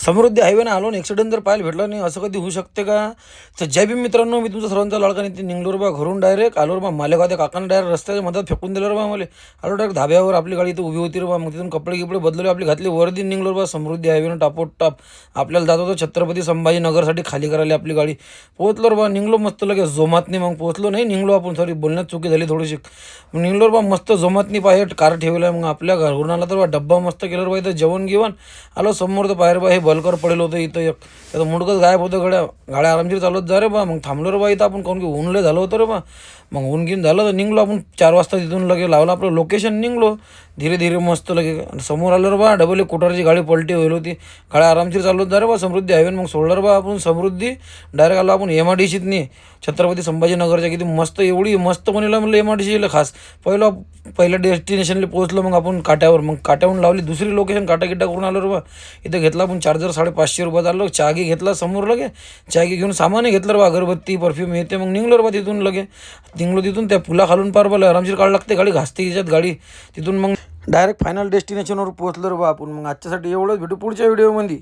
समृद्धी हायवेनं आलो आणि ॲक्सिडेंट जर पाहायला भेटला नाही असं कधी होऊ शकते का? तर जय भीम मित्रांनो, मी तुमचा सर्वांचा लाडका नेते निघलो रे बा घरून डायरेक्ट आलो रे बा. मालेगाव त्या काकांना डायरेक्ट रस्त्याच्या मधात फेकून दिलं रे बा. मला आलो डायरेक्ट धाब्यावर, आपली गाडी इथं उभी होती रे बा. मग तिथून कपडे गिपडे बदलले, आपली घातली, वरती निघलो रे बा. समृद्धी हायवेनं टापोटाप आपल्याला जात होतं छत्रपती संभाजीनगरसाठी, खाली करायला आपली गाडी. पोहोचलो रे बा, निघलो मस्त लगेच जोमातनी. मग पोहोचलो नाही, निघलो आपण, सॉरी बोलण्यात चुकी झाली थोडीशी. मग निघलो रे बा मस्त जोमातनी, पाय कार ठेवला. मग आपल्या घरून आला तर बा डब्बा मस्त केलं रे बा. इथं जेवण गिवण आलो समोर, तर बाहेर बा हे बलकर पडेल होतं इथं एक, त्याचं मुंडकच गायब होतं. गाड्या आरामशीर चालवत जा रे बा. मग थांबलो रे बा इथं आपण, काऊन की ऊन लय झालं होतं रे बा. मग ऊन घेऊन झालं तर निघलो आपण 4 वाजता तिथून. लगे लावलं आपलं लोकेशन, निघलो धीरे धीरे मस्त. लगे समोर आलं रे बा, डबल एक कोटारची गाडी पलटी होईल होती. गाड्या आरामशीर चालवत जा रे बा समृद्धी हायवे. मग सोडलं रे बा आपण समृद्धी, डायरेक्ट आलो आपण MIDCत नाही, छत्रपती संभाजीनगरच्या. किती मस्त, एवढी मस्त कोणीला म्हणलं MIDCला खास. पहिल्या डेस्टिनेशनला पोहोचलो मग आपण काट्यावर. मग काट्यावरून लावली दुसरी लोकेशन, काटाकिट्टा करून आलो रे बा. इथं घेतला आपण चार्जर 550 रुपयात. आलो चागी घेतला समोर, लगे चागी घेऊन सामानही घेतलं रे बा, अगरबत्ती परफ्यूम येते. मग निघलो रे बा तिथून. निघलो तिथून त्या पुला खालून पार बोला आरामशीर काढ लागते गाडी, घासते याच्यात गाडी. तिथून मग डायरेक्ट फायनल डेस्टिनेशनवर पोहोचलो रे बा आपण. मग आजच्यासाठी एवढंच, भेटू पुढच्या व्हिडिओमध्ये.